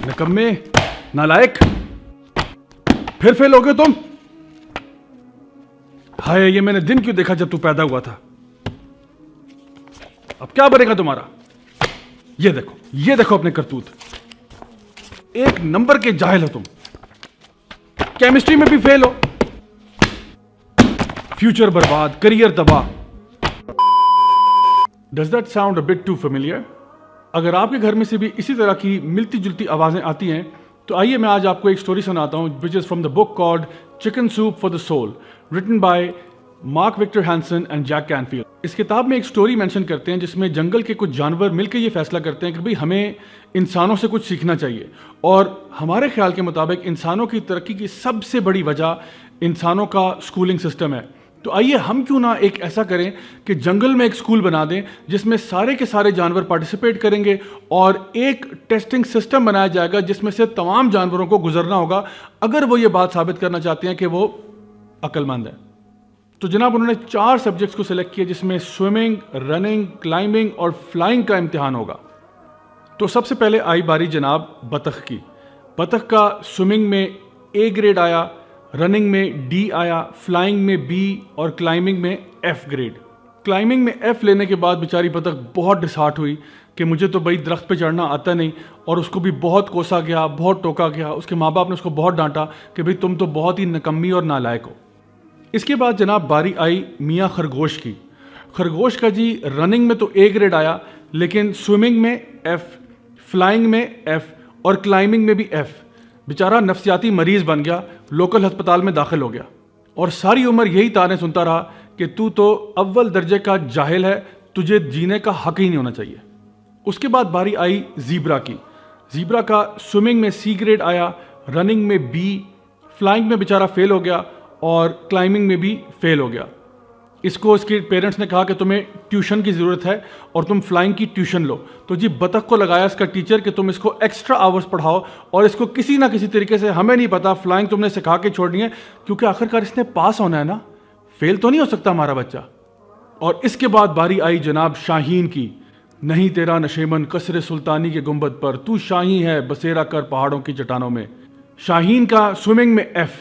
निकम्मे, नालायक, फिर फेल हो गए तुम। हाय, ये मैंने दिन क्यों देखा जब तू पैदा हुआ था। अब क्या बनेगा तुम्हारा? ये देखो अपने करतूत। एक नंबर के जाहिल हो तुम। केमिस्ट्री में भी फेल हो, फ्यूचर बर्बाद, करियर तबाह। Does that sound a bit too familiar? अगर आपके घर में से भी इसी तरह की मिलती जुलती आवाजें आती हैं तो आइए मैं आज आपको एक स्टोरी सुनाता हूं which is from the book called chicken soup for the soul, written by Mark Victor Hansen and Jack Canfield. इस किताब में एक स्टोरी मेंशन करते हैं जिसमें जंगल के कुछ जानवर मिलकर ये फैसला करते हैं कि भाई हमें इंसानों से कुछ सीखना चाहिए, और हमारे ख्याल के मुताबिक इंसानों की तरक्की की सबसे बड़ी वजह इंसानों का स्कूलिंग सिस्टम है। तो आइए हम क्यों ना एक ऐसा करें कि जंगल में एक स्कूल बना दें जिसमें सारे के सारे जानवर पार्टिसिपेट करेंगे और एक टेस्टिंग सिस्टम बनाया जाएगा जिसमें से तमाम जानवरों को गुजरना होगा अगर वो ये बात साबित करना चाहते हैं कि वो अक्लमंद है। तो जनाब उन्होंने 4 सब्जेक्ट्स को सिलेक्ट किया जिसमें स्विमिंग, रनिंग, क्लाइंबिंग और फ्लाइंग का इम्तिहान होगा। तो सबसे पहले आई बारी जनाब बतख की। बतख का स्विमिंग में A ग्रेड आया, रनिंग में D आया, फ्लाइंग में B और क्लाइंबिंग में F ग्रेड। क्लाइंबिंग में F लेने के बाद बेचारी बतख बहुत डिसहार्ट हुई कि मुझे तो भाई दरख्त पे चढ़ना आता नहीं, और उसको भी बहुत कोसा गया, बहुत टोका गया। उसके माँ बाप ने उसको बहुत डांटा कि भाई तुम तो बहुत ही निकम्मी और नालायक हो। इसके बाद जनाब बारी आई मियाँ खरगोश की। खरगोश का जी रनिंग में तो A ग्रेड आया, लेकिन स्विमिंग में F, फ्लाइंग में F और क्लाइंबिंग में भी F। बेचारा नफ्सियाती मरीज बन गया, लोकल अस्पताल में दाखिल हो गया और सारी उम्र यही ताने सुनता रहा कि तू तो अव्वल दर्जे का जाहिल है, तुझे जीने का हक ही नहीं होना चाहिए। उसके बाद बारी आई ज़ीब्रा की। ज़ीब्रा का स्विमिंग में C ग्रेड आया, रनिंग में B, फ्लाइंग में बेचारा फेल हो गया और क्लाइंबिंग में भी फेल हो गया। इसको इसके पेरेंट्स ने कहा कि तुम्हें ट्यूशन की ज़रूरत है और तुम फ्लाइंग की ट्यूशन लो। तो जी बतख को लगाया इसका टीचर कि तुम इसको एक्स्ट्रा आवर्स पढ़ाओ और इसको किसी ना किसी तरीके से, हमें नहीं पता, फ्लाइंग तुमने सिखा के छोड़नी है, क्योंकि आखिरकार इसने पास होना है ना, फेल तो नहीं हो सकता हमारा बच्चा। और इसके बाद बारी आई जनाब शाहीन की। नहीं तेरा नशेमन कसरे सुल्तानी के गुंबद पर, तू शाही है बसेरा कर पहाड़ों की चट्टानों में। शाहीन का स्विमिंग में F,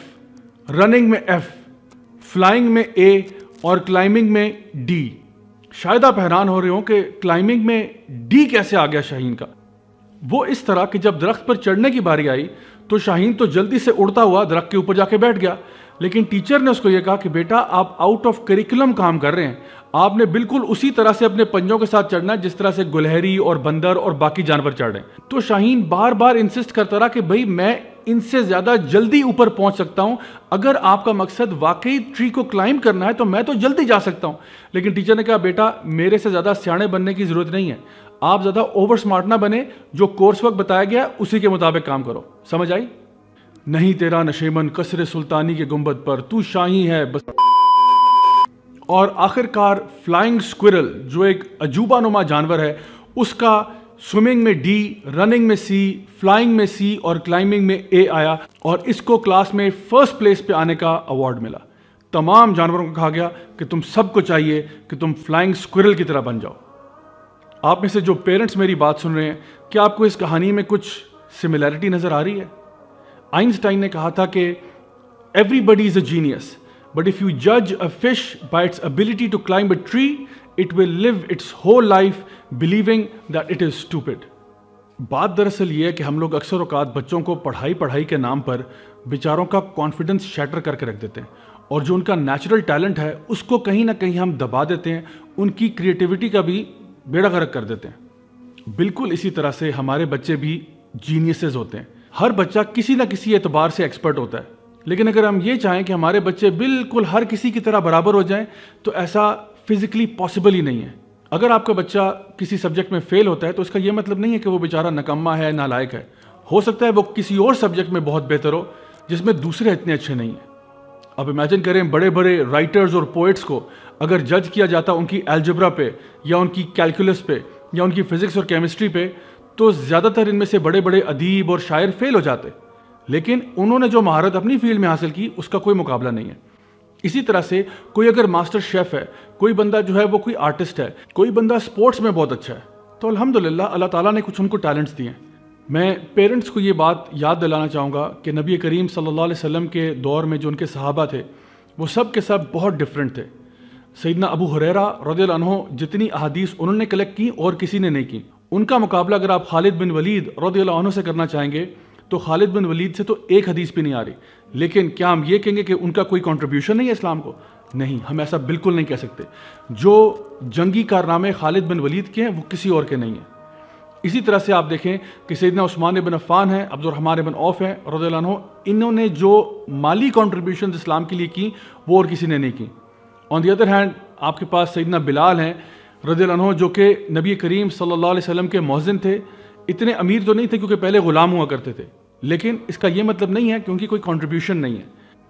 रनिंग में F, फ्लाइंग में A और क्लाइंबिंग में D। शायद आप हैरान हो रहे हो कि क्लाइंबिंग में D कैसे आ गया शाहीन का। वो इस तरह कि जब दरख्त पर चढ़ने की बारी आई तो शाहीन तो जल्दी से उड़ता हुआ दरख्त के ऊपर जाके बैठ गया, लेकिन टीचर ने उसको ये कहा कि बेटा आप आउट ऑफ करिकुलम काम कर रहे हैं, आपने बिल्कुल उसी तरह से अपने पंजों के साथ चढ़ना है जिस तरह से गुलहरी और बंदर और बाकी जानवर चढ़ रहे हैं। तो शाहीन बार बार इंसिस्ट करता रहा कि भाई मैं इनसे ज्यादा जल्दी ऊपर पहुंच सकता हूं, अगर आपका मकसद वाकई ट्री को क्लाइंब करना है तो मैं तो जल्दी जा सकता हूं। लेकिन टीचर ने कहा बेटा मेरे से ज्यादा सियाने बनने की जरूरत नहीं है, आप ज्यादा ओवर स्मार्ट ना बने, जो कोर्स वर्क बताया गया उसी के मुताबिक काम करो। समझ आई? नहीं तेरा नशेमन कसरे सुल्तानी के गुंबद पर, तू शाही है बस। और आखिरकार फ्लाइंग स्क्विरल जो एक अजूबा नुमा जानवर है, उसका स्विमिंग में D, रनिंग में C, फ्लाइंग में C और क्लाइंबिंग में A आया और इसको क्लास में फर्स्ट प्लेस पे आने का अवार्ड मिला। तमाम जानवरों को कहा गया कि तुम सबको चाहिए कि तुम फ्लाइंग स्क्विरल की तरह बन जाओ। आप में से जो पेरेंट्स मेरी बात सुन रहे हैं, क्या आपको इस कहानी में कुछ सिमिलैरिटी नजर आ रही है? आइंस्टाइन ने कहा था कि everybody is a genius, but if you जज a fish by its ability to climb a tree, it will live its whole life believing that it is stupid. बात दरअसल ये है कि हम लोग अक्सर औकात बच्चों को पढ़ाई के नाम पर बेचारों का कॉन्फिडेंस शैटर करके रख देते हैं, और जो उनका नेचुरल टैलेंट है उसको कहीं ना कहीं हम दबा देते हैं, उनकी क्रिएटिविटी का भी बेड़ा गर्क कर देते हैं। बिल्कुल इसी तरह से हमारे बच्चे भी जीनियसेस होते हैं। हर बच्चा किसी ना किसी एतबार से एक्सपर्ट होता है, लेकिन अगर हम ये चाहें कि हमारे बच्चे बिल्कुल हर किसी की तरह बराबर हो जाएं तो ऐसा फिजिकली पॉसिबल ही नहीं है। अगर आपका बच्चा किसी सब्जेक्ट में फेल होता है तो इसका यह मतलब नहीं है कि वो बेचारा नकम्मा है, नालायक है। हो सकता है वो किसी और सब्जेक्ट में बहुत बेहतर हो जिसमें दूसरे इतने अच्छे नहीं हैं। अब इमेजिन करें बड़े बड़े राइटर्स और पोइट्स को अगर जज किया जाता उनकी एल्जेब्रा पे या उनकी कैलकुलस पे या उनकी फिजिक्स और केमिस्ट्री पे, तो ज़्यादातर इनमें से बड़े बड़े अदीब और शायर फेल हो जाते, लेकिन उन्होंने जो महारत अपनी फील्ड में हासिल की उसका कोई मुकाबला नहीं है। इसी तरह से कोई अगर मास्टर शेफ है, कोई बंदा जो है वो कोई आर्टिस्ट है, कोई बंदा स्पोर्ट्स में बहुत अच्छा है, तो अल्हम्दुलिल्लाह अल्लाह ताला ने कुछ उनको टैलेंट्स दिए हैं। میں پیرنٹس کو یہ بات یاد دلانا چاہوں گا کہ نبی کریم صلی اللہ علیہ وسلم کے دور میں جو ان کے صحابہ تھے وہ سب کے سب بہت ڈفرینٹ تھے. سیدنا ابو ہریرہ رضی اللہ عنہ جتنی احادیث انہوں نے کلیکٹ کی اور کسی نے نہیں کی. ان کا مقابلہ اگر آپ خالد بن ولید رضی اللہ عنہ سے کرنا چاہیں گے تو خالد بن ولید سے تو ایک حدیث بھی نہیں آ رہی. لیکن کیا ہم یہ کہیں گے کہ ان کا کوئی کنٹریبیوشن نہیں ہے اسلام کو؟ نہیں، ہم ایسا بالکل نہیں کہہ سکتے. جو جنگی کارنامے خالد بن ولید کے ہیں وہ کسی اور کے نہیں ہیں. اسی طرح سے آپ دیکھیں کہ سیدنا عثمان بن عفان ہیں، عبد الرحمن بن عوف ہیں رضی اللہ عنہ، انہوں نے جو مالی کنٹریبیوشنز اسلام کے لیے کی وہ اور کسی نے نہیں کی. آن دی ادر ہینڈ آپ کے پاس سیدنا بلال ہیں رضی اللہ عنہ جو کہ نبی کریم صلی اللہ علیہ وسلم کے مؤذن تھے. اتنے امیر تو نہیں تھے کیونکہ پہلے غلام ہوا کرتے تھے، لیکن اس کا یہ مطلب نہیں ہے کہ ان کی کوئی کنٹریبیوشن نہیں ہے.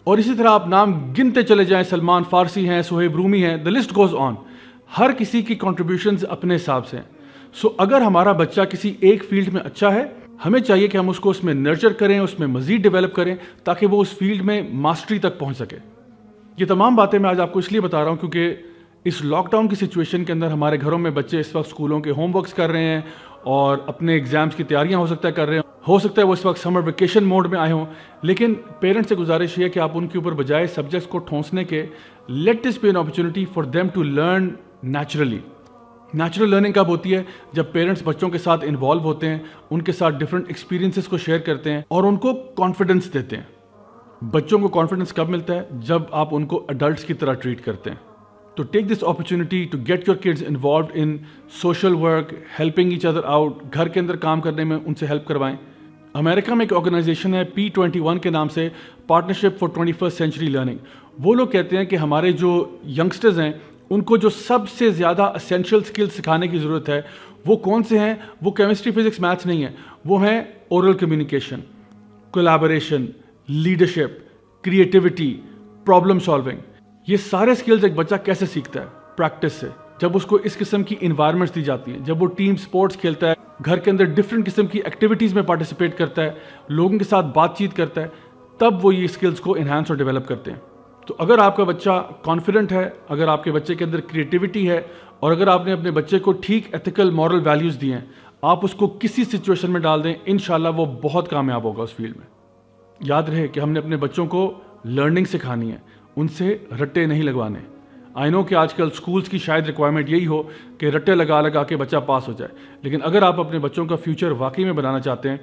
اور اسی طرح آپ نام گنتے چلے جائیں، سلمان فارسی ہیں، سہیب رومی ہیں، the list goes on. ہر کسی کی کنٹریبیوشنز اپنے حساب سے ہیں. سو اگر ہمارا بچہ کسی ایک فیلڈ میں اچھا ہے، ہمیں چاہیے کہ ہم اس کو اس میں نرچر کریں، اس میں مزید ڈیولپ کریں تاکہ وہ اس فیلڈ میں ماسٹری تک پہنچ سکے. یہ تمام باتیں میں آج آپ کو اس لیے بتا رہا ہوں کیونکہ اس لاک ڈاؤن کی سچویشن کے اندر ہمارے گھروں میں بچے اس وقت اسکولوں کے ہوم ورکس کر رہے ہیں اور اپنے ایگزامس کی تیاریاں ہو سکتا ہے کر رہے ہیں. ہو سکتا ہے وہ اس وقت سمر ویکیشن موڈ میں آئے ہوں. لیکن پیرنٹس سے گزارش یہ ہے کہ آپ ان کے اوپر بجائے سبجیکٹس کو ٹھونسنے کے let this be an opportunity for them to learn naturally. Natural learning کب ہوتی ہے؟ جب پیرنٹس بچوں کے ساتھ انوالو ہوتے ہیں، ان کے ساتھ ڈفرینٹ ایکسپیرینسز کو شیئر کرتے ہیں اور ان کو کانفیڈنس دیتے ہیں. بچوں کو کانفیڈنس کب ملتا ہے؟ جب آپ ان کو ایڈلٹس کی طرح ٹریٹ کرتے ہیں. تو take this opportunity to get your kids involved in social work, helping each other out. گھر کے اندر کام کرنے میں ان سے ہیلپ کروائیں. امریکہ میں ایک آرگنائزیشن ہے P21 کے نام سے، partnership for 21st century learning. وہ لوگ کہتے ہیں کہ ہمارے جو ینگسٹرز ہیں ان کو جو سب سے زیادہ اسینشیل اسکل سکھانے کی ضرورت ہے وہ کون سے ہیں؟ وہ کیمسٹری، فزکس، میتھس نہیں ہیں. وہ ہیں oral communication, collaboration, leadership, creativity, problem solving. یہ سارے اسکلز ایک بچہ کیسے سیکھتا ہے؟ پریکٹس سے. جب اس کو اس قسم کی انوائرمنٹس دی جاتی ہیں، جب وہ ٹیم سپورٹس کھیلتا ہے، گھر کے اندر ڈفرینٹ قسم کی ایکٹیویٹیز میں پارٹیسپیٹ کرتا ہے، لوگوں کے ساتھ بات چیت کرتا ہے، تب وہ یہ اسکلز کو انہانس اور ڈیولپ کرتے ہیں. تو اگر آپ کا بچہ کانفیڈنٹ ہے، اگر آپ کے بچے کے اندر کریٹیوٹی ہے اور اگر آپ نے اپنے بچے کو ٹھیک ایتھیکل مورل ویلیوز دیے ہیں، آپ اس کو کسی سچویشن میں ڈال دیں، انشاءاللہ وہ بہت کامیاب ہوگا اس فیلڈ میں. یاد رہے کہ ہم نے اپنے بچوں کو لرننگ سکھانی ہے، ان سے رٹے نہیں لگوانے. آئی نو کہ آج کل اسکولس کی شاید ریکوائرمنٹ یہی ہو کہ رٹے لگا لگا کے بچہ پاس ہو جائے، لیکن اگر آپ اپنے بچوں کا فیوچر واقعی میں بنانا چاہتے ہیں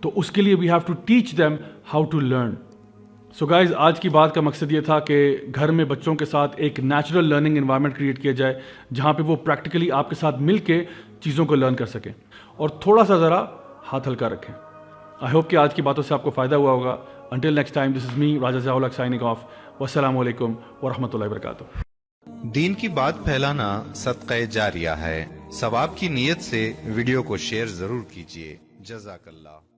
تو اس کے لیے we have to teach them how to learn. So guys, آج کی بات کا مقصد یہ تھا کہ گھر میں بچوں کے ساتھ ایک نیچرل لرننگ انوائرمنٹ کریٹ کیا جائے جہاں پہ وہ پریکٹیکلی آپ کے ساتھ مل کے چیزوں کو لرن کر سکیں اور تھوڑا سا ذرا ہاتھ ہلکا رکھیں. آئی ہوپ کہ آج کی باتوں سے آپ کو فائدہ ہوا ہوگا. انٹل نیکسٹ ٹائم، دس از می راجہ ضیاء الحق سائننگ آف. والسلام علیکم ورحمۃ اللہ وبرکاتہ. دین کی بات پھیلانا صدقہ جاریہ ہے. ثواب کی نیت سے ویڈیو کو شیئر ضرور کیجیے. جزاک اللہ.